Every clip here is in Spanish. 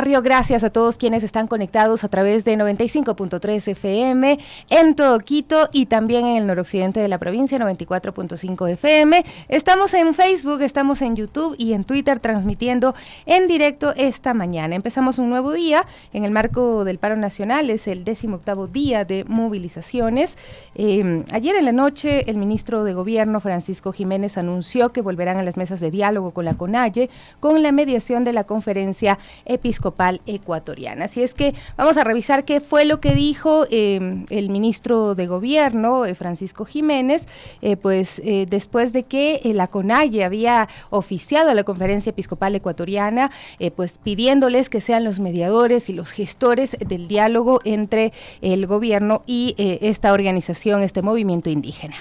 barrio, gracias a todos quienes están conectados a través de 95.3 FM en todo Quito y también en el noroccidente de la provincia, 94.5 FM. Estamos en Facebook, estamos en YouTube y en Twitter transmitiendo en directo esta mañana. Empezamos un nuevo día en el marco del paro nacional, es el 18º día de movilizaciones. Ayer en la noche el ministro de Gobierno, Francisco Jiménez, anunció que volverán a las mesas de diálogo con la CONAIE con la mediación de la Conferencia Episcopal Ecuatoriana. Así es que vamos a revisar qué fue lo que dijo el ministro de Gobierno, Francisco Jiménez, después de que la CONAIE había oficiado a la Conferencia Episcopal Ecuatoriana, pues pidiéndoles que sean los mediadores y los gestores del diálogo entre el gobierno y esta organización, este movimiento indígena.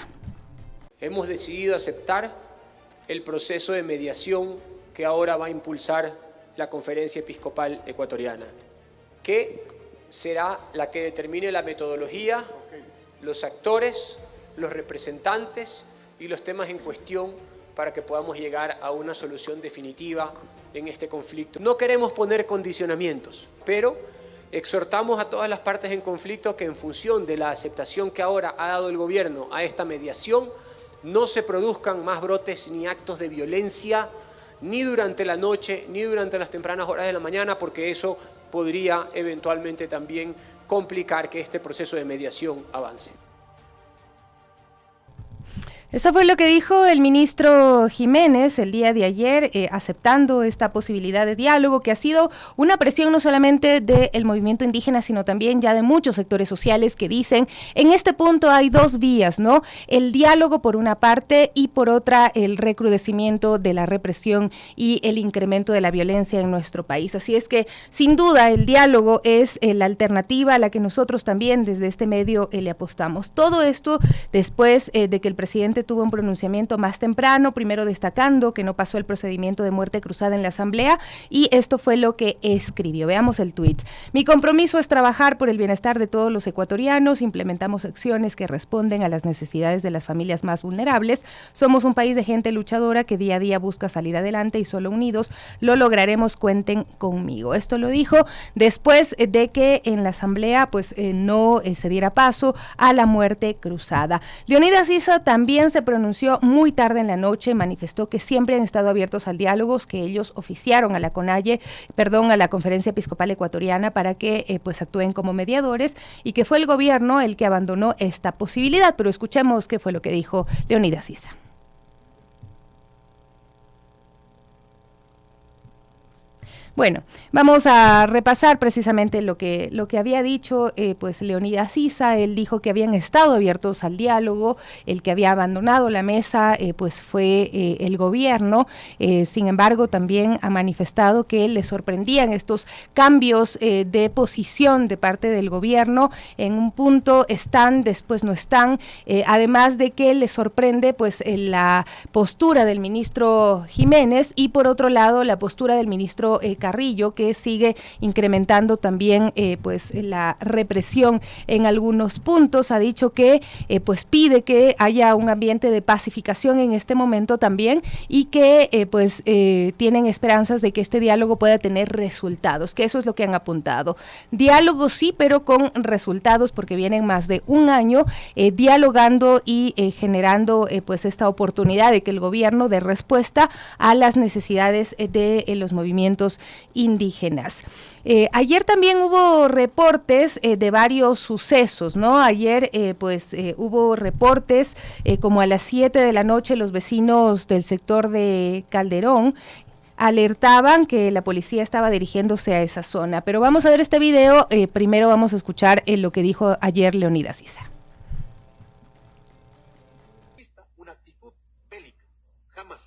Hemos decidido aceptar el proceso de mediación que ahora va a impulsar la Conferencia Episcopal Ecuatoriana, que será la que determine la metodología, los actores, los representantes y los temas en cuestión para que podamos llegar a una solución definitiva en este conflicto. No queremos poner condicionamientos, pero exhortamos a todas las partes en conflicto que en función de la aceptación que ahora ha dado el gobierno a esta mediación, no se produzcan más brotes ni actos de violencia, ni durante la noche, ni durante las tempranas horas de la mañana, porque eso podría eventualmente también complicar que este proceso de mediación avance. Eso fue lo que dijo el ministro Jiménez el día de ayer, aceptando esta posibilidad de diálogo, que ha sido una presión no solamente del movimiento indígena, sino también ya de muchos sectores sociales que dicen, en este punto hay dos vías, ¿no? El diálogo por una parte y por otra el recrudecimiento de la represión y el incremento de la violencia en nuestro país. Así es que, sin duda, el diálogo es la alternativa a la que nosotros también desde este medio le apostamos. Todo esto después de que el presidente tuvo un pronunciamiento más temprano, primero destacando que no pasó el procedimiento de muerte cruzada en la Asamblea, y esto fue lo que escribió. Veamos el tuit. Mi compromiso es trabajar por el bienestar de todos los ecuatorianos, implementamos acciones que responden a las necesidades de las familias más vulnerables, somos un país de gente luchadora que día a día busca salir adelante y solo unidos lo lograremos, cuenten conmigo. Esto lo dijo después de que en la Asamblea no se diera paso a la muerte cruzada. Leonidas Issa también se pronunció muy tarde en la noche, manifestó que siempre han estado abiertos al diálogo, que ellos oficiaron a la CONAIE, a la Conferencia Episcopal Ecuatoriana para que actúen como mediadores y que fue el gobierno el que abandonó esta posibilidad. Pero escuchemos qué fue lo que dijo Leonidas Issa. Bueno, vamos a repasar precisamente lo que había dicho Leonidas Issa. Él dijo que habían estado abiertos al diálogo, el que había abandonado la mesa fue el gobierno. Sin embargo, también ha manifestado que le sorprendían estos cambios de posición de parte del gobierno. En un punto están, después no están, además de que le sorprende la postura del ministro Jiménez y por otro lado la postura del ministro Carrillo, que sigue incrementando también la represión en algunos puntos. Ha dicho que pide que haya un ambiente de pacificación en este momento también y que tienen esperanzas de que este diálogo pueda tener resultados, que eso es lo que han apuntado. Diálogo sí, pero con resultados, porque vienen más de un año dialogando y generando esta oportunidad de que el gobierno dé respuesta a las necesidades de los movimientos indígenas. Ayer también hubo reportes de varios sucesos, ¿no? Ayer hubo reportes como a las 7 de la noche los vecinos del sector de Calderón alertaban que la policía estaba dirigiéndose a esa zona. Pero vamos a ver este video, primero vamos a escuchar lo que dijo ayer Leonidas Issa. Una actitud bélica, jamás.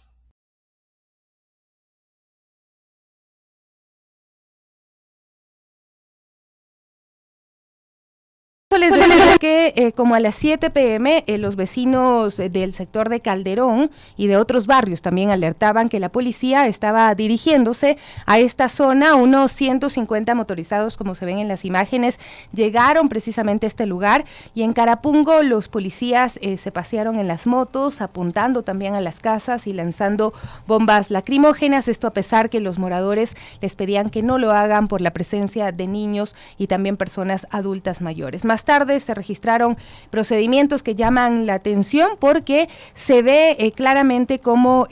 Les decía que como a las 7 p.m. Los vecinos del sector de Calderón y de otros barrios también alertaban que la policía estaba dirigiéndose a esta zona. Unos 150 motorizados, como se ven en las imágenes, llegaron precisamente a este lugar, y en Carapungo los policías se pasearon en las motos, apuntando también a las casas y lanzando bombas lacrimógenas, esto a pesar que los moradores les pedían que no lo hagan por la presencia de niños y también personas adultas mayores. Más tarde se registraron procedimientos que llaman la atención porque se ve claramente cómo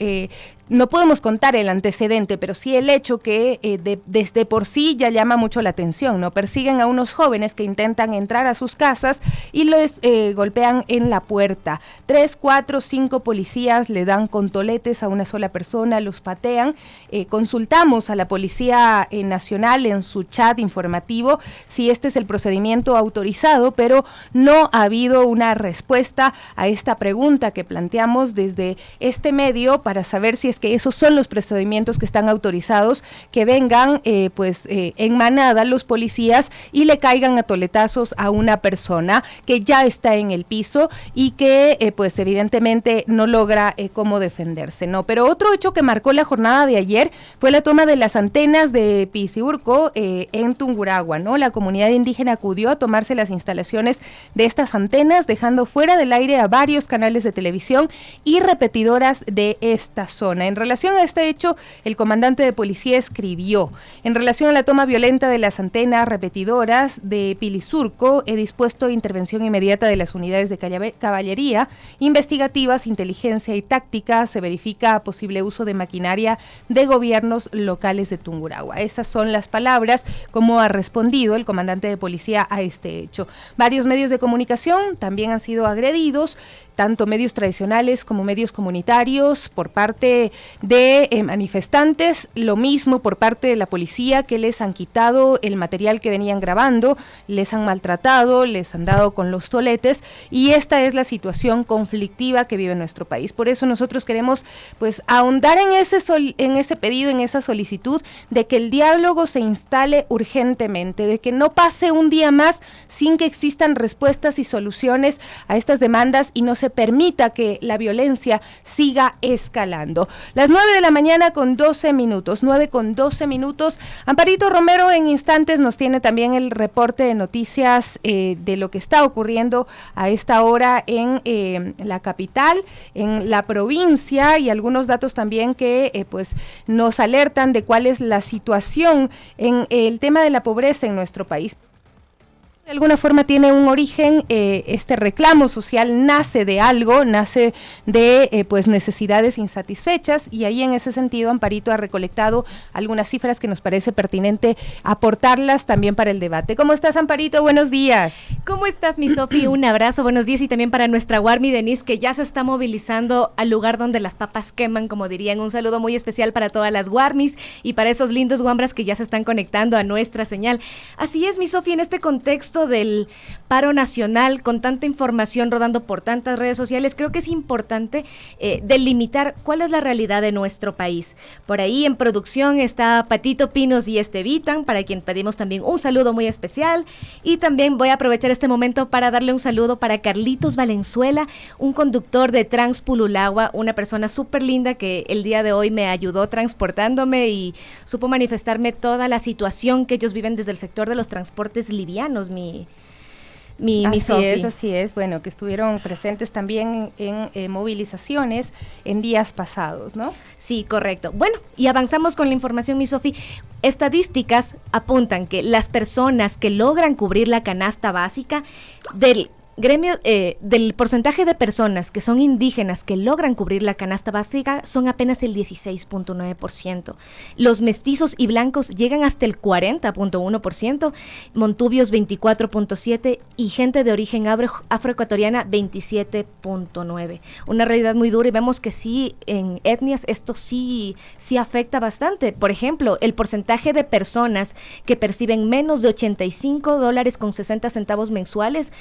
no podemos contar el antecedente, pero sí el hecho que desde por sí ya llama mucho la atención, ¿no? Persiguen a unos jóvenes que intentan entrar a sus casas y les golpean en la puerta. 3, 4, 5 policías le dan con toletes a una sola persona, los patean. Consultamos a la Policía Nacional en su chat informativo si este es el procedimiento autorizado, pero no ha habido una respuesta a esta pregunta que planteamos desde este medio para saber si es que esos son los procedimientos que están autorizados, que vengan en manada los policías y le caigan a toletazos a una persona que ya está en el piso y que pues evidentemente no logra cómo defenderse, ¿no? Pero otro hecho que marcó la jornada de ayer fue la toma de las antenas de Piciurco en Tungurahua, ¿no? La comunidad indígena acudió a tomarse las instalaciones de estas antenas, dejando fuera del aire a varios canales de televisión y repetidoras de esta zona. En relación a este hecho, el comandante de policía escribió: en relación a la toma violenta de las antenas repetidoras de Pilisurco, he dispuesto intervención inmediata de las unidades de caballería, investigativas, inteligencia y táctica. Se verifica posible uso de maquinaria de gobiernos locales de Tungurahua. Esas son las palabras como ha respondido el comandante de policía a este hecho. Varios medios de comunicación también han sido agredidos, tanto medios tradicionales como medios comunitarios, por parte de manifestantes, lo mismo por parte de la policía, que les han quitado el material que venían grabando, les han maltratado, les han dado con los toletes, y esta es la situación conflictiva que vive nuestro país. Por eso nosotros queremos pues ahondar en ese pedido, en esa solicitud de que el diálogo se instale urgentemente, de que no pase un día más sin que existan respuestas y soluciones a estas demandas y no se permita que la violencia siga escalando. Las 9 de la mañana con 12 minutos, 9 con 12 minutos. Amparito Romero en instantes nos tiene también el reporte de noticias de lo que está ocurriendo a esta hora en la capital, en la provincia, y algunos datos también que pues nos alertan de cuál es la situación en el tema de la pobreza en nuestro país. De alguna forma tiene un origen, este reclamo social nace de algo, nace de pues necesidades insatisfechas, y ahí en ese sentido Amparito ha recolectado algunas cifras que nos parece pertinente aportarlas también para el debate. ¿Cómo estás, Amparito? Buenos días. ¿Cómo estás, mi Sofi? Un abrazo, buenos días, y también para nuestra Warmi Denise, que ya se está movilizando al lugar donde las papas queman, como dirían. Un saludo muy especial para todas las Warmis y para esos lindos guambras que ya se están conectando a nuestra señal. Así es, mi Sofi, en este contexto del paro nacional, con tanta información rodando por tantas redes sociales, creo que es importante delimitar cuál es la realidad de nuestro país. Por ahí en producción está Patito Pinos y Estevitan, para quien pedimos también un saludo muy especial, y también voy a aprovechar este momento para darle un saludo para Carlitos Valenzuela, un conductor de Transpululagua, una persona súper linda que el día de hoy me ayudó transportándome y supo manifestarme toda la situación que ellos viven desde el sector de los transportes livianos, mi Sofi. Así es, bueno, que estuvieron presentes también en movilizaciones en días pasados, ¿no? Sí, correcto. Bueno, y avanzamos con la información, mi Sofi. Estadísticas apuntan que las personas que logran cubrir la canasta básica del gremio, del porcentaje de personas que son indígenas que logran cubrir la canasta básica son apenas el 16.9%. Los mestizos y blancos llegan hasta el 40.1%, montubios 24.7% y gente de origen afroecuatoriana 27.9%. Una realidad muy dura, y vemos que sí, en etnias esto sí afecta bastante. Por ejemplo, el porcentaje de personas que perciben menos de $85.60 mensuales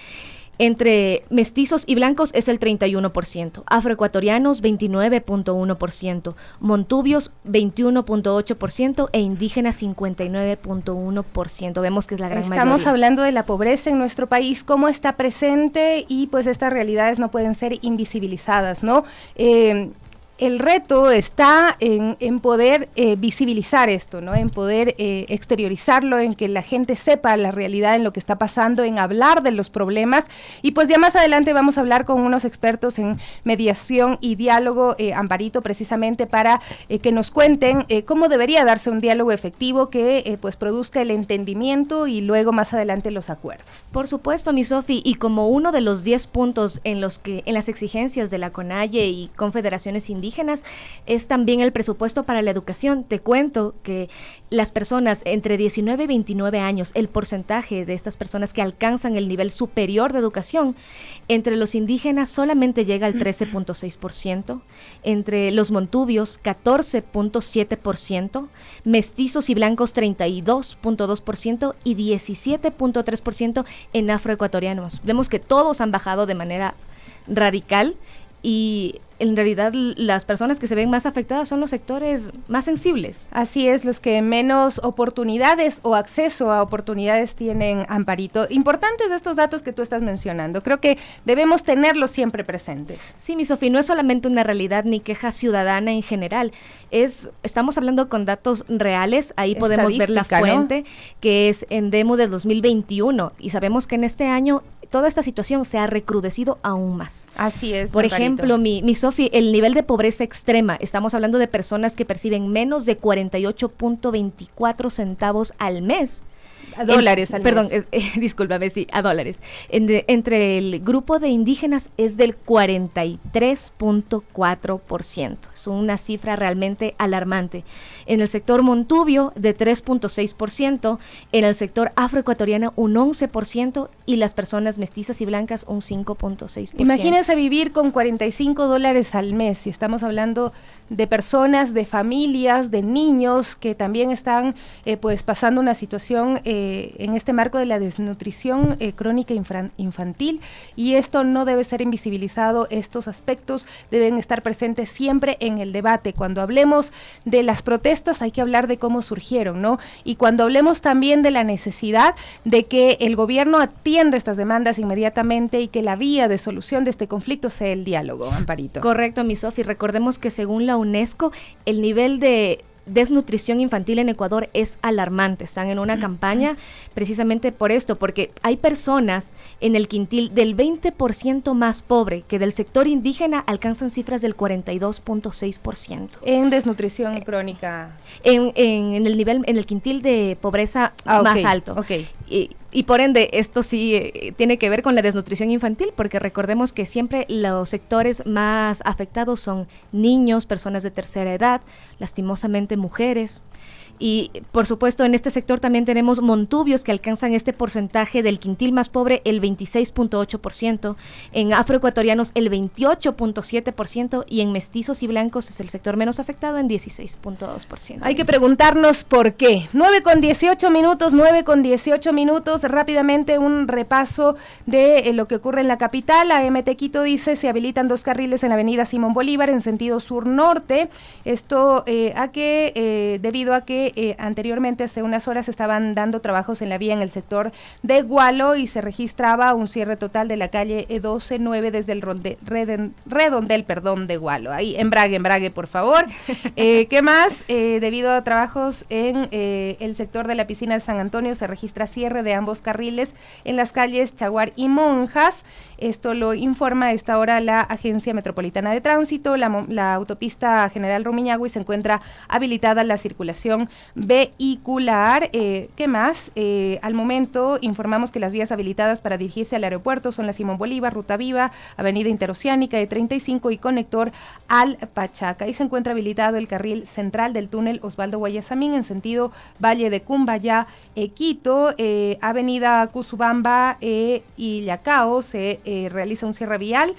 Entre mestizos y blancos es el 31%, afroecuatorianos 29.1%, montubios 21.8% e indígenas 59.1%. Vemos que es la gran mayoría. Estamos hablando de la pobreza en nuestro país, cómo está presente y pues estas realidades no pueden ser invisibilizadas, ¿no? El reto está en poder visibilizar esto, ¿no? En poder exteriorizarlo, en que la gente sepa la realidad en lo que está pasando, en hablar de los problemas. Y pues ya más adelante vamos a hablar con unos expertos en mediación y diálogo, Amparito, precisamente para que nos cuenten cómo debería darse un diálogo efectivo que pues produzca el entendimiento y luego más adelante los acuerdos. Por supuesto, mi Sofi, y como uno de los 10 puntos en las exigencias de la CONAIE y confederaciones indígenas es también el presupuesto para la educación. Te cuento que las personas entre 19 y 29 años, el porcentaje de estas personas que alcanzan el nivel superior de educación, entre los indígenas solamente llega al 13.6%, entre los montubios 14.7%, mestizos y blancos 32.2% y 17.3% en afroecuatorianos. Vemos que todos han bajado de manera radical y en realidad las personas que se ven más afectadas son los sectores más sensibles. Así es, los que menos oportunidades o acceso a oportunidades tienen, Amparito. Importantes estos datos que tú estás mencionando, creo que debemos tenerlos siempre presentes. Sí, mi Sofía, no es solamente una realidad ni queja ciudadana en general, estamos hablando con datos reales, ahí podemos ver la fuente, ¿no? Que es Endemu de 2021, y sabemos que en este año toda esta situación se ha recrudecido aún más. Así es. Por ejemplo, mi Sofi, el nivel de pobreza extrema, estamos hablando de personas que perciben menos de 48.24 centavos al mes. A dólares al mes. Perdón, discúlpame, sí, a dólares. Entre el grupo de indígenas es del 43.4%. Es una cifra realmente alarmante. En el sector montubio, de 3.6%. En el sector afroecuatoriano, un 11%. Y las personas mestizas y blancas, un 5.6%. Imagínense vivir con $45 al mes. Y estamos hablando de personas, de familias, de niños que también están pues pasando una situación en este marco de la desnutrición crónica infantil, y esto no debe ser invisibilizado. Estos aspectos deben estar presentes siempre en el debate. Cuando hablemos de las protestas hay que hablar de cómo surgieron, ¿no? Y cuando hablemos también de la necesidad de que el gobierno atienda estas demandas inmediatamente y que la vía de solución de este conflicto sea el diálogo, Amparito. Correcto, mi Sofi. Recordemos que según la UNESCO, el nivel de desnutrición infantil en Ecuador es alarmante. Están en una campaña precisamente por esto, porque hay personas en el quintil del 20% más pobre que del sector indígena alcanzan cifras del 42.6%. En desnutrición crónica. En el nivel, en el quintil de pobreza más alto. Okay. Y por ende, esto sí tiene que ver con la desnutrición infantil, porque recordemos que siempre los sectores más afectados son niños, personas de tercera edad, lastimosamente mujeres. Y por supuesto en este sector también tenemos montubios que alcanzan este porcentaje del quintil más pobre, el 26.8%, en afroecuatorianos el 28.7% y en mestizos y blancos es el sector menos afectado en 16.2%. Hay que preguntarnos por qué. 9:18 minutos, rápidamente un repaso de lo que ocurre en la capital. AMT Quito dice, se habilitan 2 carriles en la avenida Simón Bolívar en sentido sur-norte. Esto debido a que anteriormente, hace unas horas, estaban dando trabajos en la vía en el sector de Gualo y se registraba un cierre total de la calle 12-9 desde el redondel de Gualo. Ahí, embrague, por favor. ¿Qué más? Debido a trabajos en el sector de la piscina de San Antonio, se registra cierre de ambos carriles en las calles Chaguar y Monjas. Esto lo informa a esta hora la Agencia Metropolitana de Tránsito. La autopista General Rumiñahui se encuentra habilitada la circulación vehicular. ¿Qué más? Al momento informamos que las vías habilitadas para dirigirse al aeropuerto son la Simón Bolívar, Ruta Viva, Avenida Interoceánica de 35 y conector al Pachaca. Ahí se encuentra habilitado el carril central del túnel Osvaldo Guayasamín en sentido Valle de Cumbayá, Quito, Avenida Cusubamba y Yacao se realiza un cierre vial.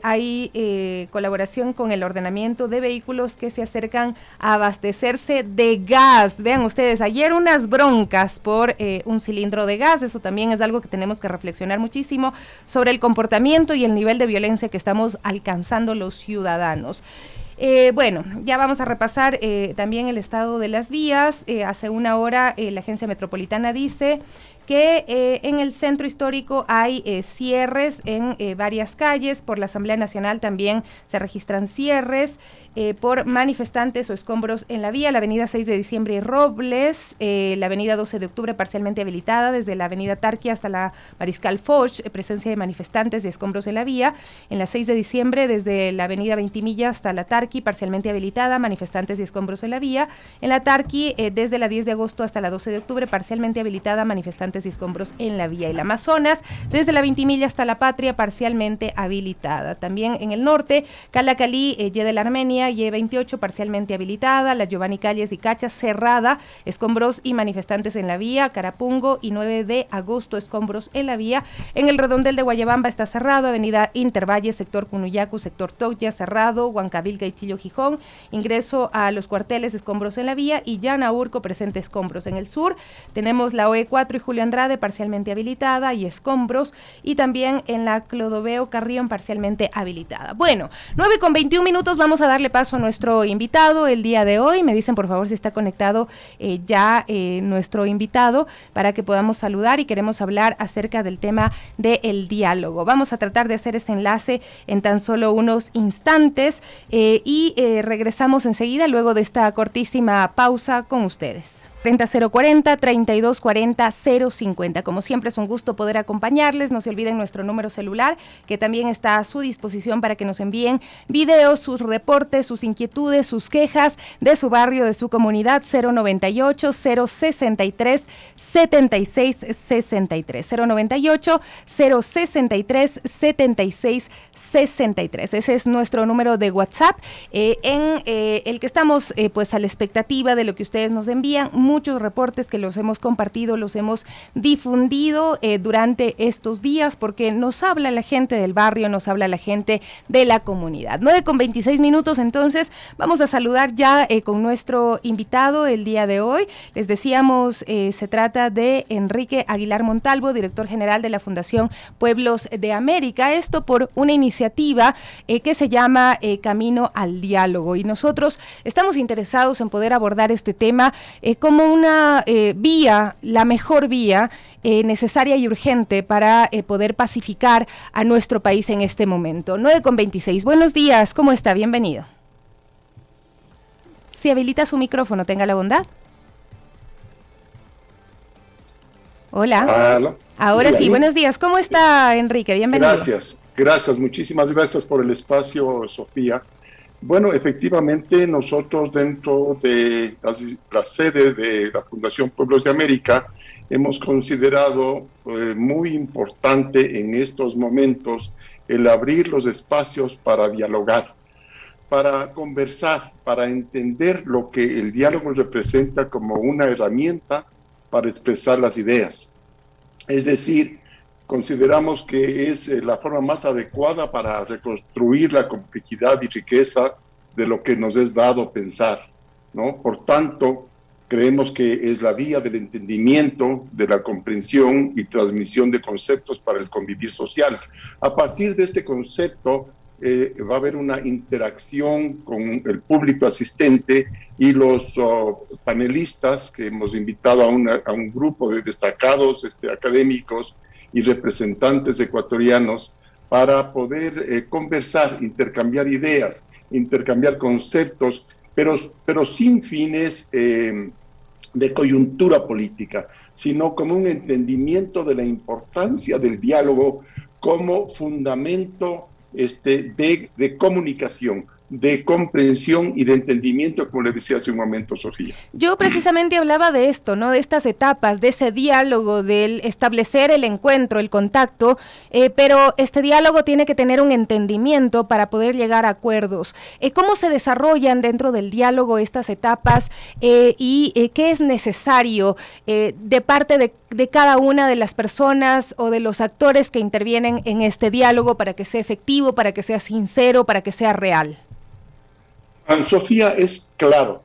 hay colaboración con el ordenamiento de vehículos que se acercan a abastecerse de gas. Vean ustedes, ayer unas broncas por un cilindro de gas. Eso también es algo que tenemos que reflexionar muchísimo sobre el comportamiento y el nivel de violencia que estamos alcanzando los ciudadanos. Bueno, ya vamos a repasar también el estado de las vías. Hace una hora la Agencia Metropolitana dice que en el centro histórico hay cierres en varias calles. Por la Asamblea Nacional también se registran cierres por manifestantes o escombros en la vía. La avenida 6 de diciembre y Robles, la avenida 12 de octubre parcialmente habilitada, desde la avenida Tarqui hasta la Mariscal Foch, presencia de manifestantes y escombros en la vía. En la 6 de diciembre, desde la avenida Ventimilla hasta la Tarqui, parcialmente habilitada, manifestantes y escombros en la vía. En la Tarqui, desde la 10 de agosto hasta la 12 de octubre, parcialmente habilitada, manifestantes y escombros en la vía. Y la Amazonas, desde la Ventimilla hasta la Patria, parcialmente habilitada. También en el norte, Calacalí, Y de la Armenia, Y28, parcialmente habilitada, la Giovanni Calles y Cacha, cerrada, escombros y manifestantes en la vía. Carapungo y 9 de agosto, escombros en la vía. En el redondel de Guayabamba está cerrado, avenida Intervalle, sector Cunuyacu, sector Tocya, cerrado, Huancavilca y Chillo Gijón, ingreso a los cuarteles, escombros en la vía, y Llanaurco, presente escombros. En el sur tenemos la OE4 y Julio Andrade, parcialmente habilitada y escombros, y también en la Clodoveo Carrión, parcialmente habilitada. Bueno, 9:21, vamos a darle paso a nuestro invitado el día de hoy. Me dicen por favor si está conectado ya nuestro invitado para que podamos saludar, y queremos hablar acerca del tema del diálogo. Vamos a tratar de hacer ese enlace en tan solo unos instantes y regresamos enseguida luego de esta cortísima pausa con ustedes. 30 040 32 40 050. Como siempre es un gusto poder acompañarles. No se olviden nuestro número celular, que también está a su disposición para que nos envíen videos, sus reportes, sus inquietudes, sus quejas de su barrio, de su comunidad. 098 063 76 63 098 063 76 63. Ese es nuestro número de WhatsApp, en el que estamos pues a la expectativa de lo que ustedes nos envían. Muchos reportes que los hemos compartido, los hemos difundido durante estos días, porque nos habla la gente del barrio, nos habla la gente de la comunidad. 9:26, entonces vamos a saludar ya con nuestro invitado el día de hoy. Les decíamos, se trata de Enrique Aguilar Montalvo, director general de la Fundación Pueblos de América. Esto por una iniciativa que se llama Camino al Diálogo, y nosotros estamos interesados en poder abordar este tema como una vía, la mejor vía necesaria y urgente para poder pacificar a nuestro país en este momento. 9:26. Buenos días, ¿cómo está? Bienvenido. Si habilita su micrófono, tenga la bondad. Hola. ¿Aló? Ahora sí, buenos días. ¿Cómo está, Enrique? Bienvenido. Gracias, muchísimas gracias por el espacio, Sofía. Bueno, efectivamente, nosotros dentro de la sede de la Fundación Pueblos de América hemos considerado muy importante en estos momentos el abrir los espacios para dialogar, para conversar, para entender lo que el diálogo representa como una herramienta para expresar las ideas. Es decir, consideramos que es la forma más adecuada para reconstruir la complejidad y riqueza de lo que nos es dado pensar, ¿no? Por tanto, creemos que es la vía del entendimiento, de la comprensión y transmisión de conceptos para el convivir social. A partir de este concepto, va a haber una interacción con el público asistente y los panelistas que hemos invitado a un grupo de destacados académicos y representantes ecuatorianos para poder conversar, intercambiar ideas, intercambiar conceptos, pero sin fines de coyuntura política, sino como un entendimiento de la importancia del diálogo como fundamento de comunicación, de comprensión y de entendimiento, como le decía hace un momento Sofía. Yo precisamente hablaba de esto, ¿no? De estas etapas, de ese diálogo, del establecer el encuentro, el contacto, pero este diálogo tiene que tener un entendimiento para poder llegar a acuerdos. ¿Cómo se desarrollan dentro del diálogo estas etapas y qué es necesario de parte de cada una de las personas o de los actores que intervienen en este diálogo para que sea efectivo, para que sea sincero, para que sea real? Sofía, es claro,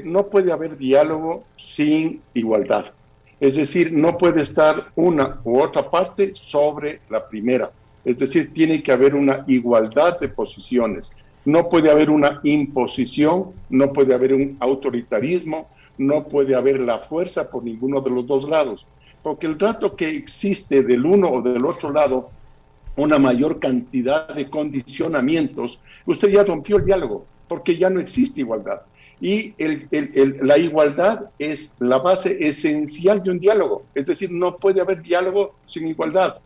no puede haber diálogo sin igualdad. Es decir, no puede estar una u otra parte sobre la primera. Es decir, tiene que haber una igualdad de posiciones. No puede haber una imposición, no puede haber un autoritarismo, no puede haber la fuerza por ninguno de los dos lados. Porque el rato que existe del uno o del otro lado una mayor cantidad de condicionamientos, usted ya rompió el diálogo, porque ya no existe igualdad. Y la igualdad es la base esencial de un diálogo. Es decir, no puede haber diálogo sin igualdad.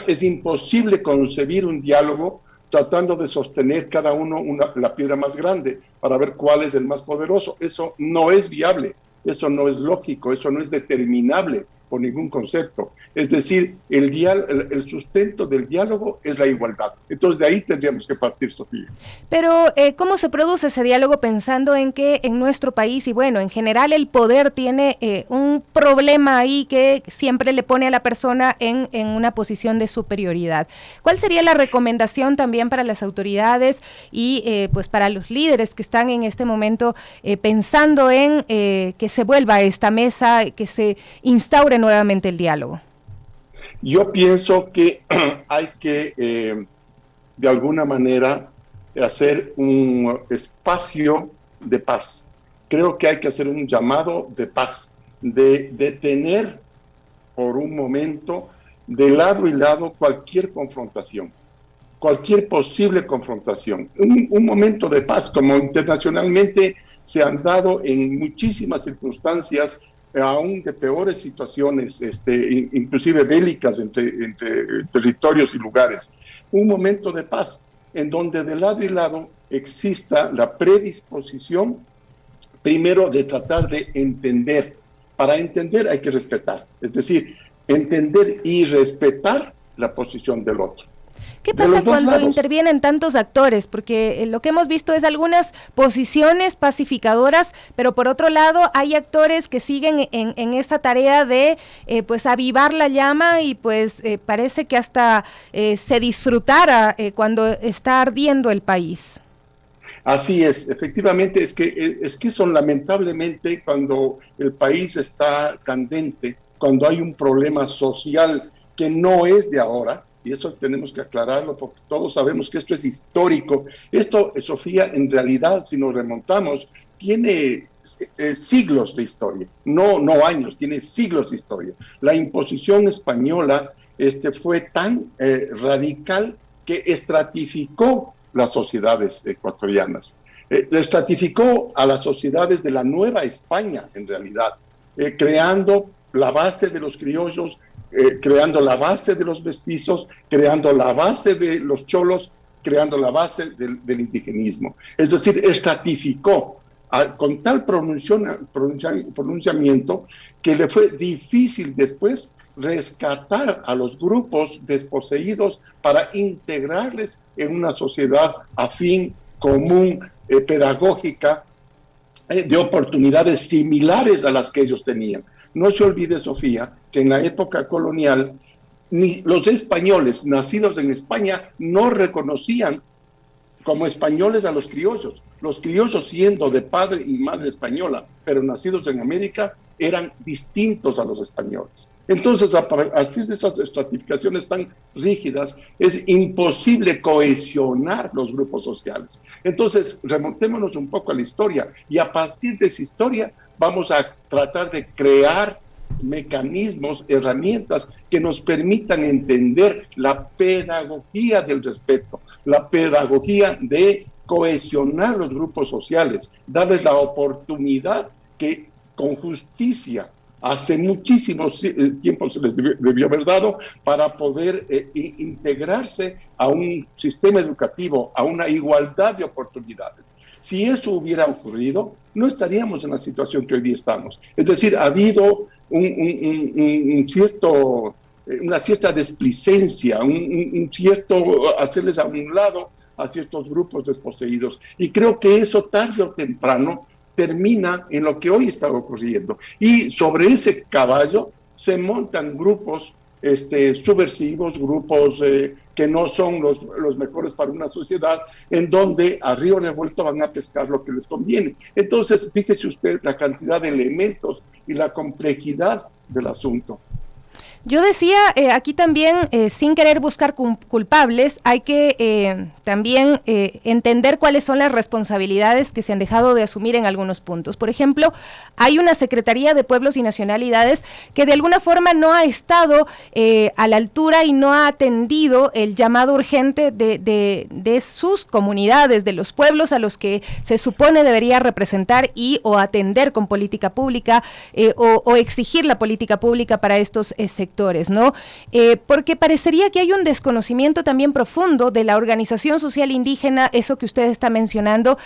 Es imposible concebir un diálogo tratando de sostener cada uno la piedra más grande para ver cuál es el más poderoso. Eso no es viable, eso no es lógico, eso no es determinable por ningún concepto. Es decir, el sustento del diálogo es la igualdad. Entonces, de ahí tendríamos que partir, Sofía. Pero, ¿cómo se produce ese diálogo pensando en que en nuestro país, y bueno, en general el poder tiene un problema ahí que siempre le pone a la persona en una posición de superioridad? ¿Cuál sería la recomendación también para las autoridades y pues para los líderes que están en este momento pensando en que se vuelva a esta mesa, que se instaure nuevamente el diálogo? Yo pienso que hay que, de alguna manera, hacer un espacio de paz. Creo que hay que hacer un llamado de paz, de detener por un momento de lado y lado cualquier confrontación, cualquier posible confrontación. Un momento de paz, como internacionalmente se han dado en muchísimas circunstancias, aún de peores situaciones, inclusive bélicas entre territorios y lugares. Un momento de paz en donde de lado y lado exista la predisposición, primero, de tratar de entender. Para entender hay que respetar, es decir, entender y respetar la posición del otro. ¿Qué pasa cuando intervienen tantos actores? Porque lo que hemos visto es algunas posiciones pacificadoras, pero por otro lado hay actores que siguen en esta tarea de pues avivar la llama y pues parece que hasta se disfrutara cuando está ardiendo el país. Así es, efectivamente, es que son lamentablemente cuando el país está candente, cuando hay un problema social que no es de ahora, y eso tenemos que aclararlo porque todos sabemos que esto es histórico. Esto, Sofía, en realidad, si nos remontamos, tiene siglos de historia, no años, tiene siglos de historia. La imposición española fue tan radical que estratificó las sociedades ecuatorianas, estratificó a las sociedades de la Nueva España, en realidad, creando la base de los criollos, creando la base de los mestizos, creando la base de los cholos, creando la base del indigenismo. Es decir, estratificó con tal pronunciamiento que le fue difícil después rescatar a los grupos desposeídos para integrarles en una sociedad afín, común, pedagógica, de oportunidades similares a las que ellos tenían. No se olvide, Sofía, que en la época colonial ni los españoles nacidos en España no reconocían como españoles a los criollos. Los criollos, siendo de padre y madre española, pero nacidos en América, eran distintos a los españoles. Entonces, a partir de esas estratificaciones tan rígidas, es imposible cohesionar los grupos sociales. Entonces, remontémonos un poco a la historia y a partir de esa historia vamos a tratar de crear mecanismos, herramientas que nos permitan entender la pedagogía del respeto, la pedagogía de cohesionar los grupos sociales, darles la oportunidad que con justicia Hace muchísimos tiempos se les debió haber dado para poder integrarse a un sistema educativo, a una igualdad de oportunidades. Si eso hubiera ocurrido, no estaríamos en la situación que hoy día estamos. Es decir, ha habido una cierta desplicencia, un cierto hacerles a un lado a ciertos grupos desposeídos. Y creo que eso tarde o temprano termina en lo que hoy está ocurriendo. Y sobre ese caballo se montan grupos subversivos, grupos que no son los mejores para una sociedad, en donde a río revuelto van a pescar lo que les conviene. Entonces, fíjese usted la cantidad de elementos y la complejidad del asunto. Yo decía aquí también, sin querer buscar culpables, hay que también entender cuáles son las responsabilidades que se han dejado de asumir en algunos puntos. Por ejemplo, hay una Secretaría de Pueblos y Nacionalidades que de alguna forma no ha estado a la altura y no ha atendido el llamado urgente de sus comunidades, de los pueblos a los que se supone debería representar y o atender con política pública o exigir la política pública para estos sectores, ¿no? Porque parecería que hay un desconocimiento también profundo de la organización social indígena, eso que usted está mencionando,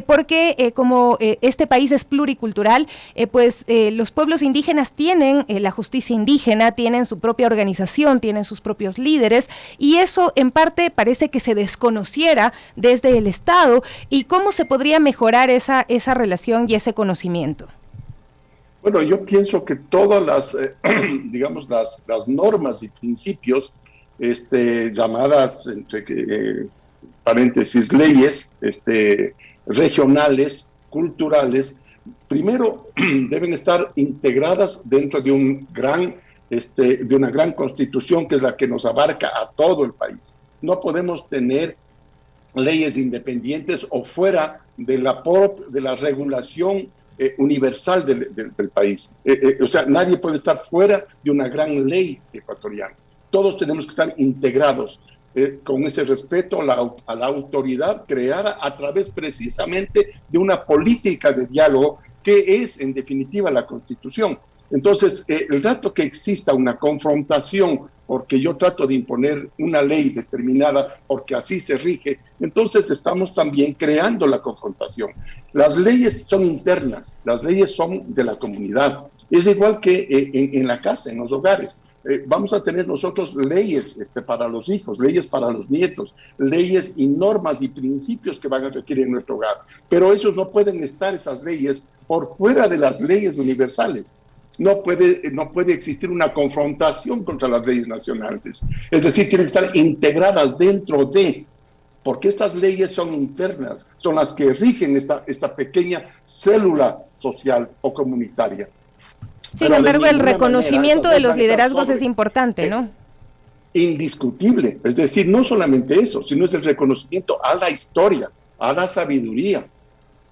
porque como este país es pluricultural, pues los pueblos indígenas tienen la justicia indígena, tienen su propia organización, tienen sus propios líderes, y eso en parte parece que se desconociera desde el Estado. ¿Y cómo se podría mejorar esa relación y ese conocimiento? Bueno, yo pienso que todas las, digamos, las normas y principios, llamadas, entre paréntesis, leyes regionales, culturales, primero deben estar integradas dentro de de una gran constitución que es la que nos abarca a todo el país. No podemos tener leyes independientes o fuera de la regulación universal del país. O sea, nadie puede estar fuera de una gran ley ecuatoriana. Todos tenemos que estar integrados con ese respeto a la autoridad creada a través precisamente de una política de diálogo que es, en definitiva, la Constitución. Entonces, el rato que exista una confrontación, porque yo trato de imponer una ley determinada, porque así se rige, entonces estamos también creando la confrontación. Las leyes son internas, las leyes son de la comunidad. Es igual que en la casa, en los hogares. Vamos a tener nosotros leyes para los hijos, leyes para los nietos, leyes y normas y principios que van a requerir en nuestro hogar. Pero esos no pueden estar, esas leyes, por fuera de las leyes universales. No puede existir una confrontación contra las leyes nacionales. Es decir, tienen que estar integradas dentro de, porque estas leyes son internas, son las que rigen esta pequeña célula social o comunitaria. Sin embargo, el reconocimiento de los liderazgos es importante, ¿no? Indiscutible. Es decir, no solamente eso, sino es el reconocimiento a la historia, a la sabiduría,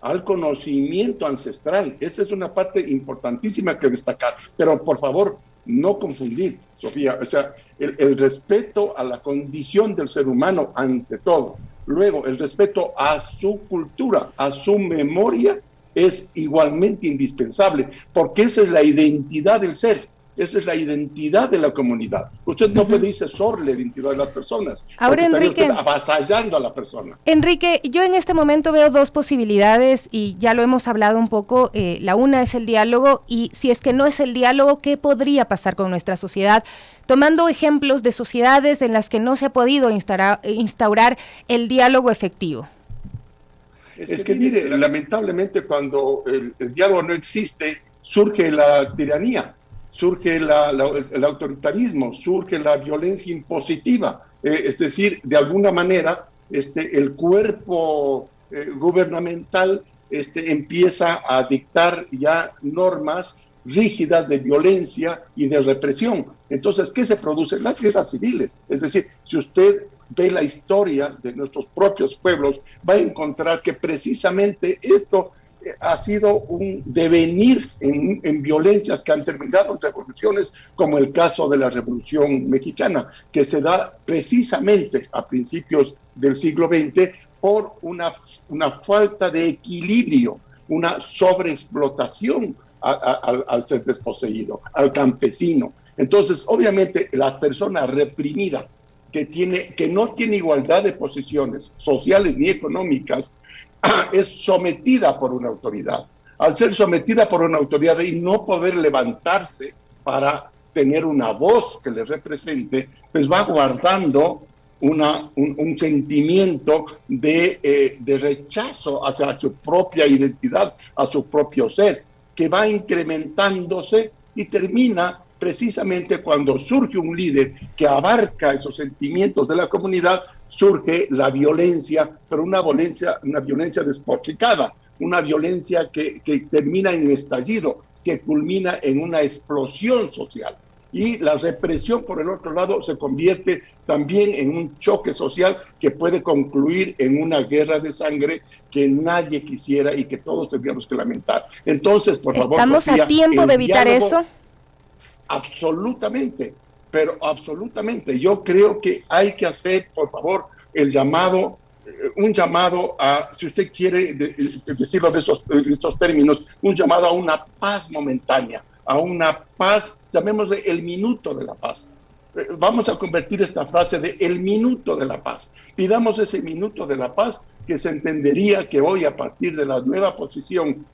al conocimiento ancestral. Esa es una parte importantísima que destacar. Pero, por favor, no confundir, Sofía. O sea, el respeto a la condición del ser humano ante todo. Luego, el respeto a su cultura, a su memoria, es igualmente indispensable, porque esa es la identidad del ser. Esa es la identidad de la comunidad. Usted no puede irse sobre la identidad de las personas. Ahora, Enrique, usted avasallando a la persona. Enrique, yo en este momento veo dos posibilidades y ya lo hemos hablado un poco. La una es el diálogo, y si es que no es el diálogo, ¿qué podría pasar con nuestra sociedad? Tomando ejemplos de sociedades en las que no se ha podido instaurar el diálogo efectivo. Es que mire, lamentablemente cuando el diálogo no existe, surge la tiranía. Surge el autoritarismo, surge la violencia impositiva. Es decir, de alguna manera, el cuerpo gubernamental empieza a dictar ya normas rígidas de violencia y de represión. Entonces, ¿qué se produce? Las guerras civiles. Es decir, si usted ve la historia de nuestros propios pueblos, va a encontrar que precisamente esto ha sido un devenir en violencias que han terminado en revoluciones, como el caso de la Revolución Mexicana, que se da precisamente a principios del siglo XX por una falta de equilibrio, una sobreexplotación al ser desposeído, al campesino. Entonces, obviamente, la persona reprimida que no tiene igualdad de posiciones sociales ni económicas, es sometida por una autoridad. Al ser sometida por una autoridad y no poder levantarse para tener una voz que le represente, pues va guardando un sentimiento de rechazo hacia su propia identidad, a su propio ser, que va incrementándose y termina precisamente cuando surge un líder que abarca esos sentimientos de la comunidad, surge la violencia, pero una violencia despotricada, una violencia que termina en estallido, que culmina en una explosión social. Y la represión, por el otro lado, se convierte también en un choque social que puede concluir en una guerra de sangre que nadie quisiera y que todos tendríamos que lamentar. Entonces, por favor, ¿estamos Sofía, a tiempo de evitar eso? Absolutamente, pero absolutamente. Yo creo que hay que hacer, por favor, un llamado a, si usted quiere decirlo de estos términos, un llamado a una paz momentánea, a una paz, llamémosle el minuto de la paz. Vamos a convertir esta frase de el minuto de la paz. Pidamos ese minuto de la paz, que se entendería que hoy, a partir de la nueva posición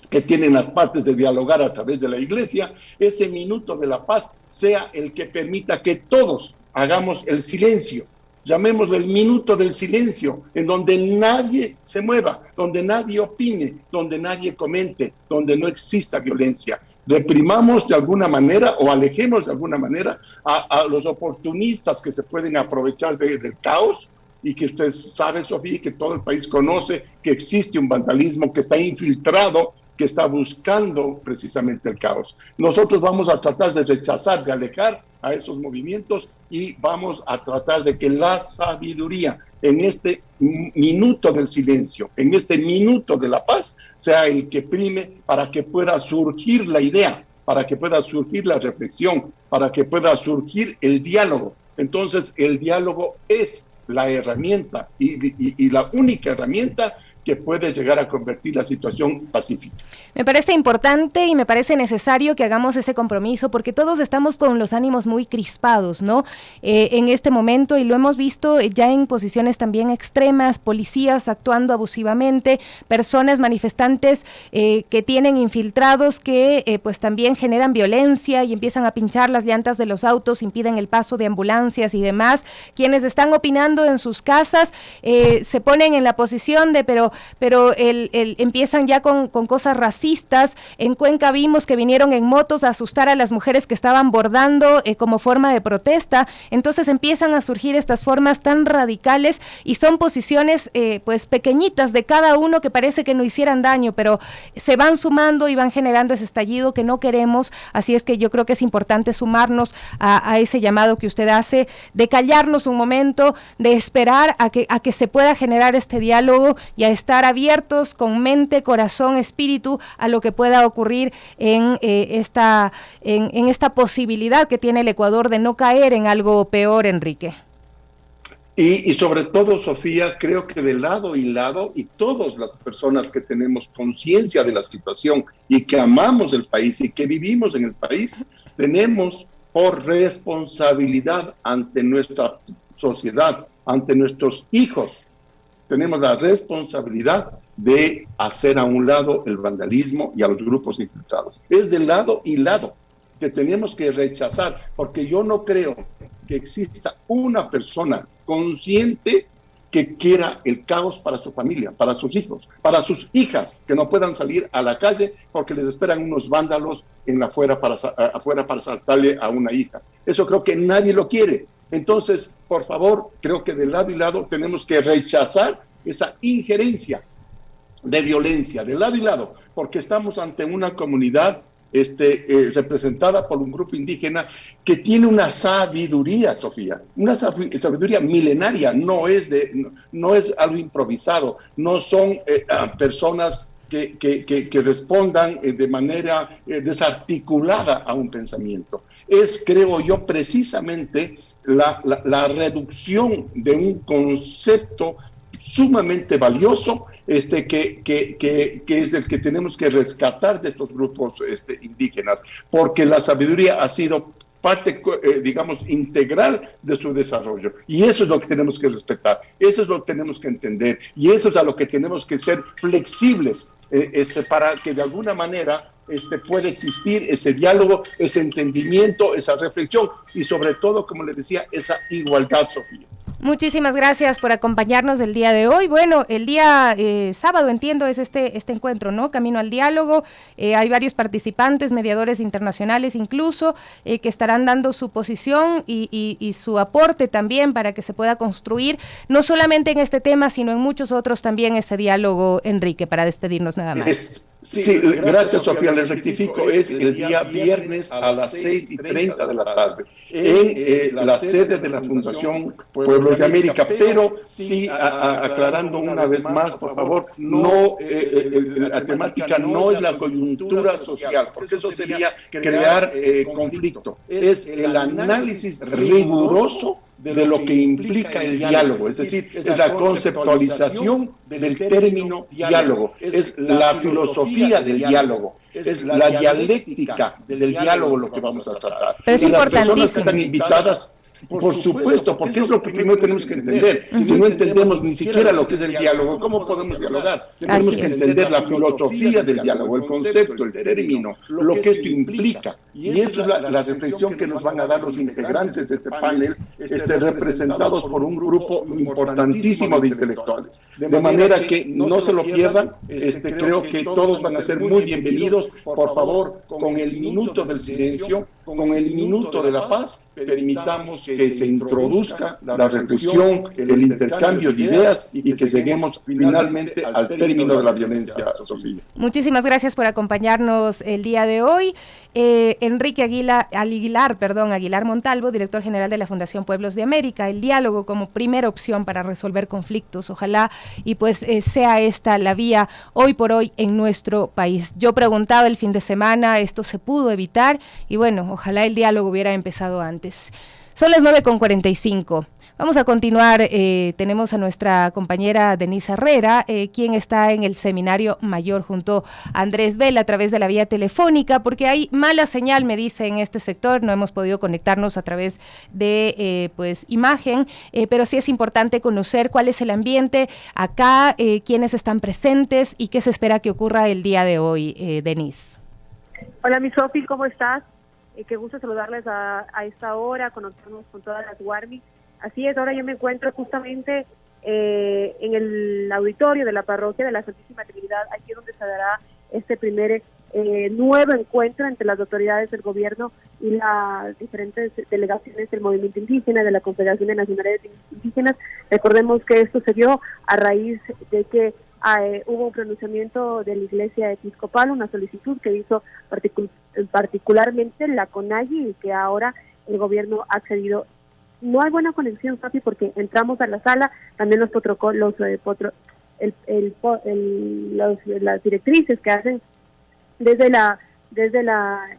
que tienen las partes de dialogar a través de la iglesia, ese minuto de la paz sea el que permita que todos hagamos el silencio. Llamémoslo el minuto del silencio, en donde nadie se mueva, donde nadie opine, donde nadie comente, donde no exista violencia. Reprimamos de alguna manera o alejemos de alguna manera a los oportunistas que se pueden aprovechar del caos, y que usted sabe, Sofía, que todo el país conoce que existe un vandalismo que está infiltrado, que está buscando precisamente el caos. Nosotros vamos a tratar de rechazar, de alejar a esos movimientos, y vamos a tratar de que la sabiduría en este minuto del silencio, en este minuto de la paz, sea el que prime para que pueda surgir la idea, para que pueda surgir la reflexión, para que pueda surgir el diálogo. Entonces, el diálogo es la herramienta y la única herramienta que puede llegar a convertir la situación pacífica. Me parece importante y me parece necesario que hagamos ese compromiso, porque todos estamos con los ánimos muy crispados, ¿no? En este momento, y lo hemos visto ya en posiciones también extremas, policías actuando abusivamente, personas manifestantes que tienen infiltrados que pues también generan violencia y empiezan a pinchar las llantas de los autos, impiden el paso de ambulancias y demás. Quienes están opinando en sus casas se ponen en la posición de pero empiezan ya con cosas racistas. En Cuenca vimos que vinieron en motos a asustar a las mujeres que estaban bordando como forma de protesta. Entonces empiezan a surgir estas formas tan radicales y son posiciones pues pequeñitas de cada uno que parece que no hicieran daño, pero se van sumando y van generando ese estallido que no queremos. Así es que yo creo que es importante sumarnos a ese llamado que usted hace, de callarnos un momento, de esperar a que se pueda generar este diálogo y a estar abiertos con mente, corazón, espíritu a lo que pueda ocurrir en esta posibilidad que tiene el Ecuador de no caer en algo peor, Enrique. Y sobre todo, Sofía, creo que de lado y lado, y todas las personas que tenemos conciencia de la situación y que amamos el país y que vivimos en el país, tenemos por responsabilidad ante nuestra sociedad, ante nuestros hijos, tenemos la responsabilidad de hacer a un lado el vandalismo y a los grupos infiltrados. Es de lado y lado que tenemos que rechazar, porque yo no creo que exista una persona consciente que quiera el caos para su familia, para sus hijos, para sus hijas, que no puedan salir a la calle porque les esperan unos vándalos afuera para asaltarle a una hija. Eso creo que nadie lo quiere. Entonces, por favor, creo que de lado y lado tenemos que rechazar esa injerencia de violencia, de lado y lado, porque estamos ante una comunidad representada por un grupo indígena que tiene una sabiduría, Sofía, una sabiduría milenaria, no es algo improvisado, no son personas que respondan de manera desarticulada a un pensamiento. Es, creo yo, precisamente la reducción de un concepto sumamente valioso, que es el que tenemos que rescatar de estos grupos indígenas, porque la sabiduría ha sido parte, digamos, integral de su desarrollo. Y eso es lo que tenemos que respetar, eso es lo que tenemos que entender, y eso es a lo que tenemos que ser flexibles, para que de alguna manera pueda existir ese diálogo, ese entendimiento, esa reflexión, y sobre todo, como les decía, esa igualdad, Sofía. Muchísimas gracias por acompañarnos el día de hoy. Bueno, el día sábado, entiendo, es este encuentro, ¿no? Camino al diálogo. Hay varios participantes, mediadores internacionales incluso, que estarán dando su posición y su aporte también para que se pueda construir, no solamente en este tema, sino en muchos otros también, ese diálogo, Enrique, para despedirnos nada más. Sí, gracias, Sofía, le rectifico, es el día viernes a las 6:30 de la tarde, en la sede de la Fundación Pueblos de América, pero sí, aclarando una vez más, por favor, no, la temática no es la coyuntura social, porque eso sería crear conflicto, es el análisis riguroso de lo que implica el diálogo, es decir, es la conceptualización del término diálogo, es la filosofía del diálogo, es la dialéctica del diálogo lo que vamos a tratar. Pero es y importantísimo. Las personas que están invitadas, por supuesto, porque es lo que primero tenemos que entender. Si no entendemos ni siquiera lo que es el diálogo, ¿cómo podemos dialogar? Tenemos que entender la filosofía del diálogo, el concepto, el término, lo que esto implica. Y eso es la reflexión que nos van a dar los integrantes de este panel, representados por un grupo importantísimo de intelectuales. De manera que no se lo pierdan, creo que todos van a ser muy bienvenidos. Por favor, con el minuto del silencio, con el minuto de la paz, permitamos que se introduzca la reflexión, el intercambio de ideas y que lleguemos finalmente al término de la violencia, Sofía. Muchísimas gracias por acompañarnos el día de hoy. Enrique Aguilar Montalvo, director general de la Fundación Pueblos de América, el diálogo como primera opción para resolver conflictos, ojalá y pues sea esta la vía hoy por hoy en nuestro país. Yo preguntaba el fin de semana, esto se pudo evitar y bueno, ojalá el diálogo hubiera empezado antes. Son las 9:45. Vamos a continuar, tenemos a nuestra compañera Denise Herrera, quien está en el seminario mayor junto a Andrés Vela a través de la vía telefónica, porque hay mala señal, me dice, en este sector, no hemos podido conectarnos a través de imagen, pero sí es importante conocer cuál es el ambiente acá, quiénes están presentes y qué se espera que ocurra el día de hoy, Denise. Hola, mi Sofi, ¿cómo estás? Qué gusto saludarles a esta hora, conectarnos con todas las Warmi. Así es, ahora yo me encuentro justamente en el auditorio de la parroquia de la Santísima Trinidad, aquí donde se dará este primer nuevo encuentro entre las autoridades del gobierno y las diferentes delegaciones del movimiento indígena, de la Confederación de Nacionalidades Indígenas. Recordemos que esto se dio a raíz de que hubo un pronunciamiento de la Iglesia Episcopal, una solicitud que hizo particularmente la CONAGI y que ahora el gobierno ha accedido. No hay buena conexión, Fabi, porque entramos a la sala, también los protocolos, las directrices que hacen desde la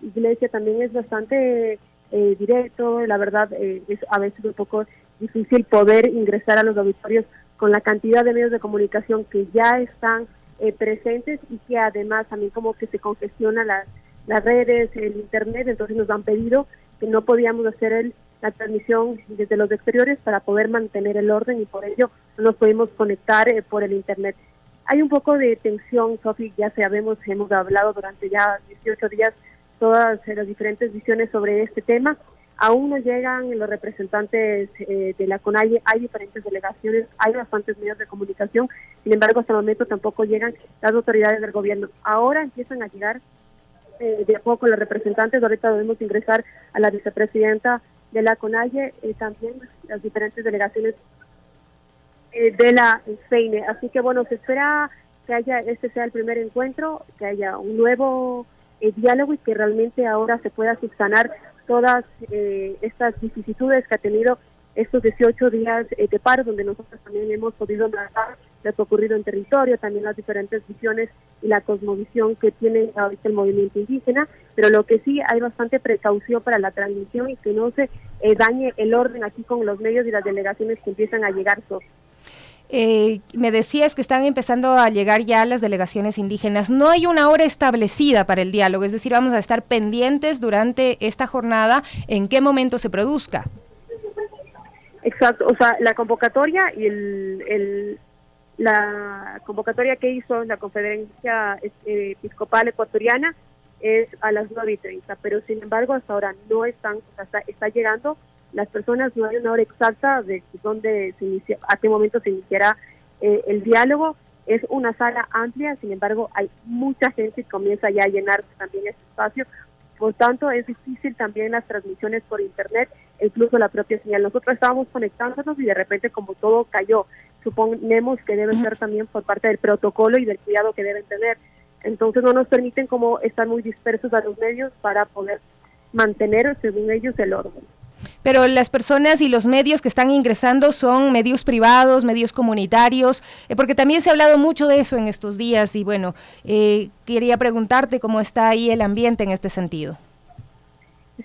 iglesia también es bastante directo. La verdad es a veces un poco difícil poder ingresar a los auditorios con la cantidad de medios de comunicación que ya están presentes y que además también como que se congestionan las redes, el internet. Entonces nos han pedido que no podíamos hacer la transmisión desde los exteriores para poder mantener el orden y por ello no nos pudimos conectar por el internet. Hay un poco de tensión, Sofi, ya sabemos, hemos hablado durante ya 18 días todas las diferentes visiones sobre este tema. Aún no llegan los representantes de la CONAIE, hay diferentes delegaciones, hay bastantes medios de comunicación, sin embargo hasta el momento tampoco llegan las autoridades del gobierno. Ahora empiezan a llegar de a poco los representantes, ahorita debemos ingresar a la vicepresidenta de la CONAIE, también las diferentes delegaciones de la FEINE. Así que bueno, se espera que este sea el primer encuentro, que haya un nuevo diálogo y que realmente ahora se pueda subsanar todas estas vicisitudes que ha tenido estos 18 días de paro, donde nosotros también hemos podido narrar lo que ha ocurrido en territorio, también las diferentes visiones y la cosmovisión que tiene ahorita el movimiento indígena, pero lo que sí hay bastante precaución para la transmisión y que no se dañe el orden aquí con los medios y las delegaciones que empiezan a llegar. Me decías que están empezando a llegar ya las delegaciones indígenas. No hay una hora establecida para el diálogo, es decir, vamos a estar pendientes durante esta jornada en qué momento se produzca. Exacto, o sea, la convocatoria y la convocatoria que hizo la Conferencia Episcopal Ecuatoriana es a las 9:30, pero sin embargo hasta ahora no están, o sea, está llegando las personas, no hay una hora exacta de dónde se inicia, a qué momento se iniciará el diálogo. Es una sala amplia, sin embargo hay mucha gente y comienza ya a llenarse también este espacio, por tanto es difícil también las transmisiones por internet e incluso la propia señal. Nosotros estábamos conectándonos y de repente como todo cayó, suponemos que debe ser también por parte del protocolo y del cuidado que deben tener. Entonces no nos permiten como estar muy dispersos a los medios para poder mantener, según ellos, el orden. Pero las personas y los medios que están ingresando son medios privados, medios comunitarios, porque también se ha hablado mucho de eso en estos días y bueno, quería preguntarte cómo está ahí el ambiente en este sentido.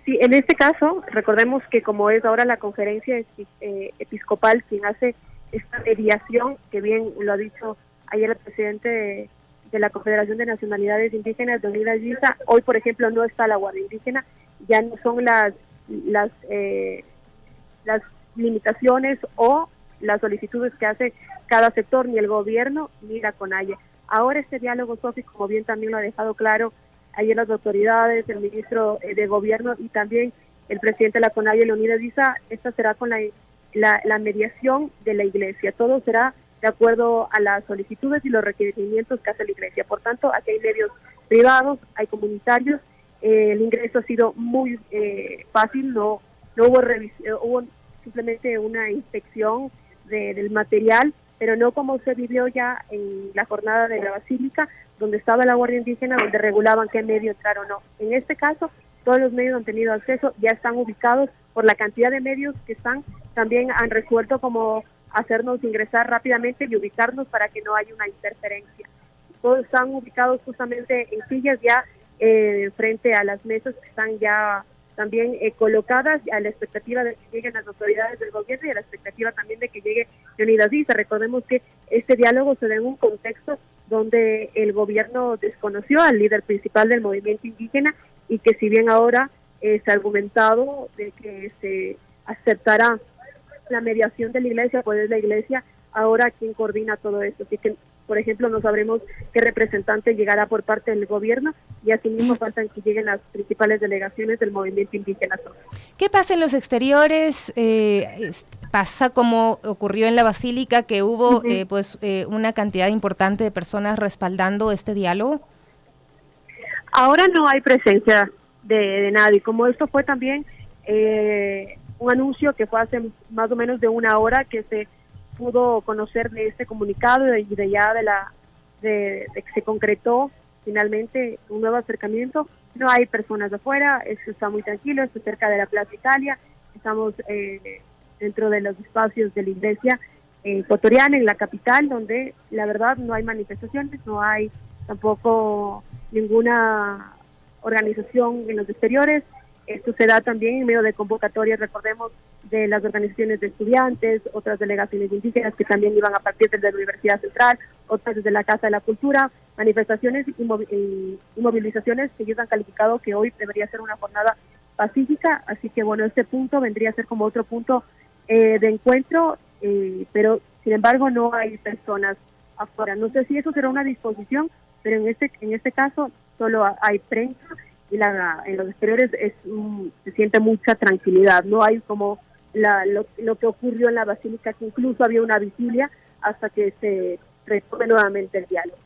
Sí, en este caso, recordemos que como es ahora la conferencia episcopal quien hace esta mediación, que bien lo ha dicho ayer el presidente de la Confederación de Nacionalidades Indígenas, Leonidas Giza, hoy por ejemplo no está la Guardia Indígena, ya no son las limitaciones o las solicitudes que hace cada sector, ni el gobierno ni la CONAIE. Ahora este diálogo, Sofi, como bien también lo ha dejado claro ayer las autoridades, el ministro de gobierno y también el presidente de la CONAIE, Leonidas Giza, esta será con la mediación de la iglesia. Todo será de acuerdo a las solicitudes y los requerimientos que hace la iglesia. Por tanto, aquí hay medios privados, hay comunitarios. El ingreso ha sido muy fácil, no hubo revisión, hubo simplemente una inspección del material, pero no como se vivió ya en la jornada de la Basílica, donde estaba la Guardia Indígena, donde regulaban qué medio entrar o no. En este caso, todos los medios han tenido acceso, ya están ubicados por la cantidad de medios que están, también han resuelto como hacernos ingresar rápidamente y ubicarnos para que no haya una interferencia. Todos están ubicados justamente en sillas ya frente a las mesas que están ya también colocadas a la expectativa de que lleguen las autoridades del gobierno y a la expectativa también de que llegue Leonidas Giza. Recordemos que este diálogo se da en un contexto donde el gobierno desconoció al líder principal del movimiento indígena y que si bien ahora se ha argumentado de que se aceptará la mediación de la iglesia, pues es la iglesia ahora quien coordina todo esto. Así que, por ejemplo, no sabremos qué representante llegará por parte del gobierno y asimismo faltan que lleguen las principales delegaciones del movimiento indígena. ¿Qué pasa en los exteriores? ¿Pasa como ocurrió en la Basílica, que hubo una cantidad importante de personas respaldando este diálogo? Ahora no hay presencia de nadie. Como esto fue también un anuncio que fue hace más o menos de una hora que se pudo conocer de este comunicado y de ya de que se concretó finalmente un nuevo acercamiento. No hay personas de afuera, esto está muy tranquilo, esto cerca de la Plaza Italia, estamos dentro de los espacios de la iglesia ecuatoriana en la capital, donde la verdad no hay manifestaciones, no hay tampoco ninguna organización en los exteriores. Esto se da también en medio de convocatorias, recordemos, de las organizaciones de estudiantes, otras delegaciones indígenas que también iban a partir desde la Universidad Central, otras desde la Casa de la Cultura, manifestaciones y movilizaciones que ellos han calificado que hoy debería ser una jornada pacífica, así que bueno, este punto vendría a ser como otro punto de encuentro, pero sin embargo no hay personas afuera. No sé si eso será una disposición, pero en este caso solo hay prensa y en los exteriores se siente mucha tranquilidad. No hay como lo que ocurrió en la Basílica, que incluso había una vigilia hasta que se retome nuevamente el diálogo.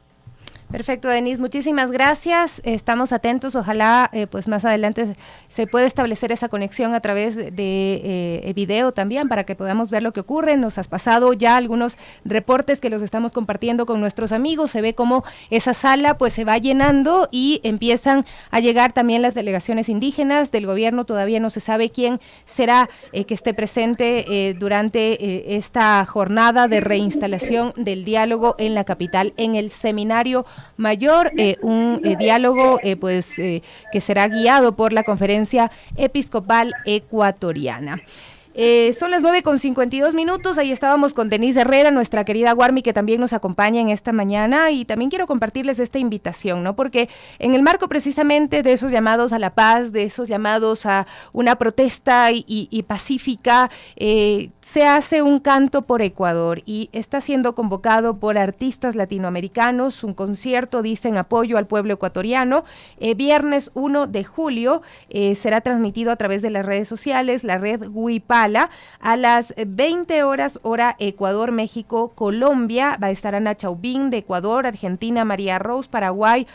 Perfecto, Denise, muchísimas gracias. Estamos atentos, ojalá pues más adelante se pueda establecer esa conexión a través de video también para que podamos ver lo que ocurre. Nos has pasado ya algunos reportes que los estamos compartiendo con nuestros amigos. Se ve cómo esa sala pues se va llenando y empiezan a llegar también las delegaciones indígenas del gobierno. Todavía no se sabe quién será que esté presente durante esta jornada de reinstalación del diálogo en la capital, en el Seminario Mayor, un diálogo que será guiado por la Conferencia Episcopal Ecuatoriana. Son las 9:52, ahí estábamos con Denise Herrera, nuestra querida Warmi, que también nos acompaña en esta mañana, y también quiero compartirles esta invitación, ¿no? Porque en el marco precisamente de esos llamados a la paz, de esos llamados a una protesta y pacífica, se hace un canto por Ecuador y está siendo convocado por artistas latinoamericanos, un concierto, dicen, apoyo al pueblo ecuatoriano, viernes 1 de julio, será transmitido a través de las redes sociales, la red Huipala, a las 20 horas, hora Ecuador, México, Colombia. Va a estar Ana Chauvin de Ecuador, Argentina, María Rose, Paraguay,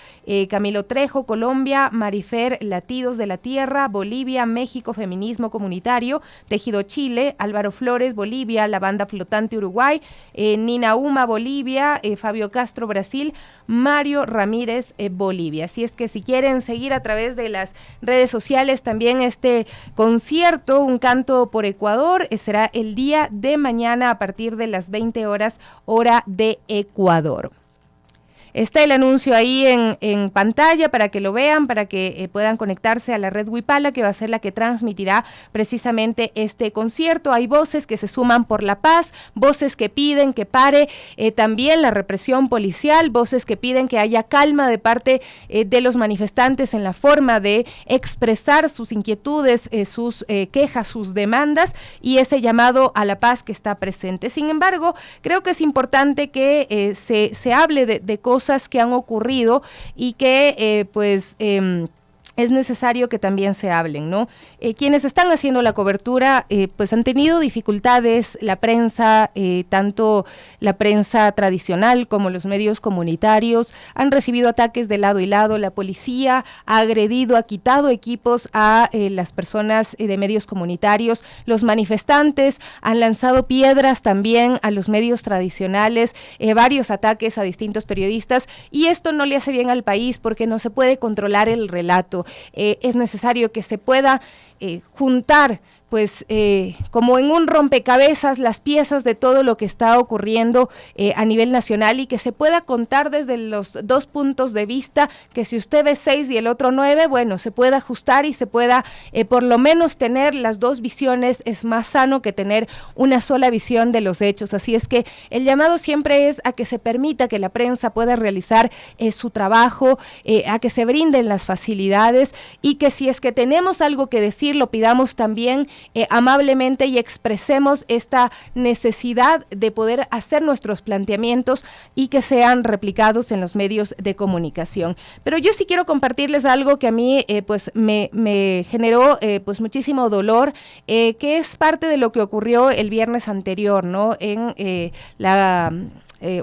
Camilo Trejo, Colombia, Marifer, Latidos de la Tierra, Bolivia, México, Feminismo Comunitario, Tejido Chile, Álvaro Flores, Bolivia, La Banda Flotante Uruguay, Nina Uma, Bolivia, Fabio Castro, Brasil, Mario Ramírez, Bolivia. Así es que si quieren seguir a través de las redes sociales también este concierto, un canto por Ecuador, será el día de mañana a partir de las 20 horas, hora de Ecuador. Está el anuncio ahí en pantalla para que lo vean, para que puedan conectarse a la red Huipala, que va a ser la que transmitirá precisamente este concierto. Hay voces que se suman por la paz, voces que piden que pare también la represión policial, voces que piden que haya calma de parte de los manifestantes en la forma de expresar sus inquietudes, sus quejas, sus demandas, y ese llamado a la paz que está presente. Sin embargo, creo que es importante que se hable de cosas que han ocurrido y que es necesario que también se hablen, ¿no? Quienes están haciendo la cobertura, pues han tenido dificultades, la prensa, tanto la prensa tradicional como los medios comunitarios, han recibido ataques de lado y lado, la policía ha agredido, ha quitado equipos a las personas de medios comunitarios, los manifestantes han lanzado piedras también a los medios tradicionales, varios ataques a distintos periodistas, y esto no le hace bien al país porque no se puede controlar el relato. Es necesario que se pueda juntar, pues como en un rompecabezas, las piezas de todo lo que está ocurriendo a nivel nacional, y que se pueda contar desde los dos puntos de vista, que si usted ve 6 y el otro 9, bueno, se pueda ajustar y se pueda por lo menos tener las dos visiones. Es más sano que tener una sola visión de los hechos. Así es que el llamado siempre es a que se permita que la prensa pueda realizar su trabajo, a que se brinden las facilidades, y que si es que tenemos algo que decir, lo pidamos también amablemente y expresemos esta necesidad de poder hacer nuestros planteamientos y que sean replicados en los medios de comunicación. Pero yo sí quiero compartirles algo que a mí pues me generó pues muchísimo dolor, que es parte de lo que ocurrió el viernes anterior, ¿no? En la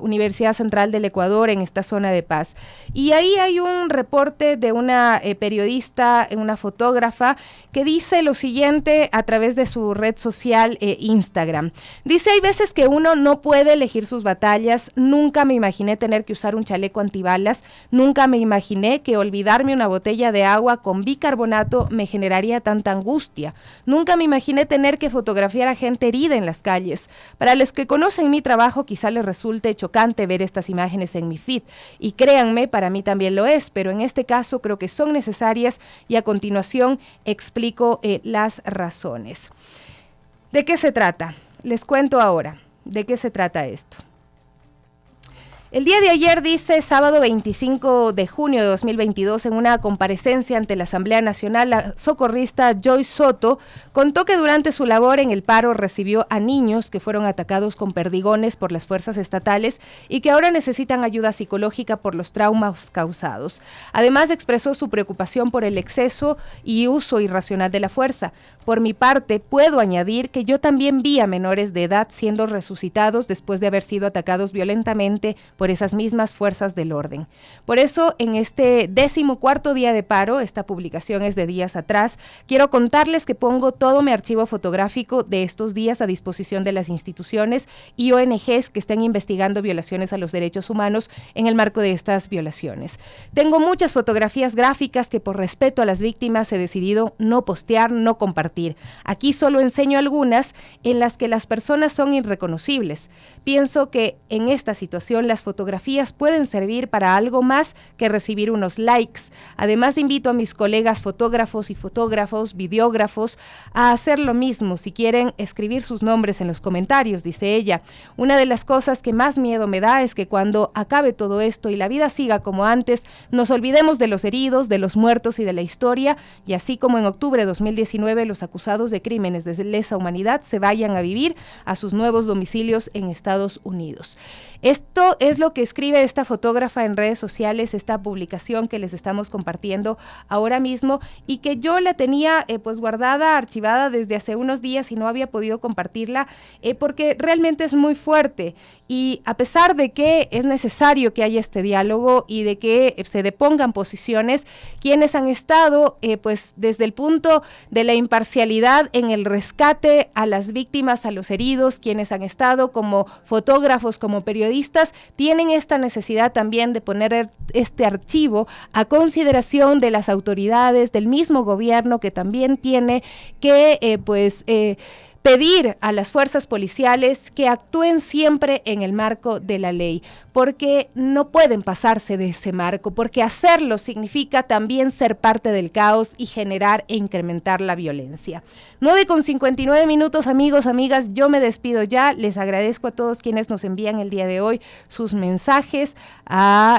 Universidad Central del Ecuador, en esta zona de paz. Y ahí hay un reporte de una periodista, una fotógrafa, que dice lo siguiente a través de su red social Instagram. Dice: hay veces que uno no puede elegir sus batallas. Nunca me imaginé tener que usar un chaleco antibalas. Nunca me imaginé que olvidarme una botella de agua con bicarbonato me generaría tanta angustia. Nunca me imaginé tener que fotografiar a gente herida en las calles. Para los que conocen mi trabajo, quizá les resulte chocante ver estas imágenes en mi feed, y créanme, para mí también lo es, pero en este caso creo que son necesarias, y a continuación explico las razones. ¿De qué se trata? Les cuento ahora de qué se trata esto. El día de ayer, dice, sábado 25 de junio de 2022, en una comparecencia ante la Asamblea Nacional, la socorrista Joyce Soto contó que durante su labor en el paro recibió a niños que fueron atacados con perdigones por las fuerzas estatales y que ahora necesitan ayuda psicológica por los traumas causados. Además, expresó su preocupación por el exceso y uso irracional de la fuerza. Por mi parte, puedo añadir que yo también vi a menores de edad siendo resucitados después de haber sido atacados violentamente por esas mismas fuerzas del orden. Por eso, en este 14º día de paro, esta publicación es de días atrás, quiero contarles que pongo todo mi archivo fotográfico de estos días a disposición de las instituciones y ONGs que estén investigando violaciones a los derechos humanos en el marco de estas violaciones. Tengo muchas fotografías gráficas que por respeto a las víctimas he decidido no postear, no compartir. Aquí solo enseño algunas en las que las personas son irreconocibles. Pienso que en esta situación las fotografías pueden servir para algo más que recibir unos likes. Además, invito a mis colegas fotógrafos y fotógrafos, videógrafos, a hacer lo mismo si quieren escribir sus nombres en los comentarios, dice ella. Una de las cosas que más miedo me da es que cuando acabe todo esto y la vida siga como antes, nos olvidemos de los heridos, de los muertos y de la historia, y así como en octubre de 2019 los acusados de crímenes de lesa humanidad se vayan a vivir a sus nuevos domicilios en Estados Unidos. Esto es lo que escribe esta fotógrafa en redes sociales, esta publicación que les estamos compartiendo ahora mismo y que yo la tenía pues guardada, archivada desde hace unos días y no había podido compartirla porque realmente es muy fuerte. Y a pesar de que es necesario que haya este diálogo y de que se depongan posiciones, quienes han estado pues desde el punto de la imparcialidad en el rescate a las víctimas, a los heridos, quienes han estado como fotógrafos, como periodistas, tienen esta necesidad también de poner este archivo a consideración de las autoridades, del mismo gobierno, que también tiene que pedir a las fuerzas policiales que actúen siempre en el marco de la ley, porque no pueden pasarse de ese marco, porque hacerlo significa también ser parte del caos y generar e incrementar la violencia. 9:59 amigos, amigas, yo me despido ya, les agradezco a todos quienes nos envían el día de hoy sus mensajes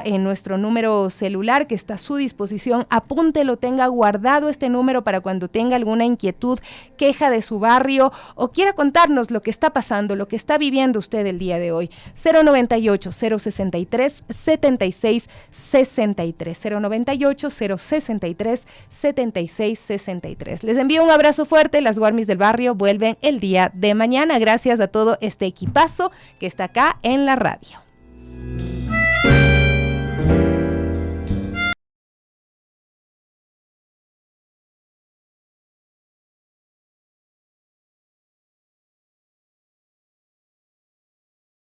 en nuestro número celular que está a su disposición, apúntelo, tenga guardado este número para cuando tenga alguna inquietud, queja de su barrio o quiera contarnos lo que está pasando, lo que está viviendo usted el día de hoy. 098-063-7663, 098-063-7663. Les envío un abrazo fuerte, las Guarmis del Barrio vuelven el día de mañana. Gracias a todo este equipazo que está acá en la radio.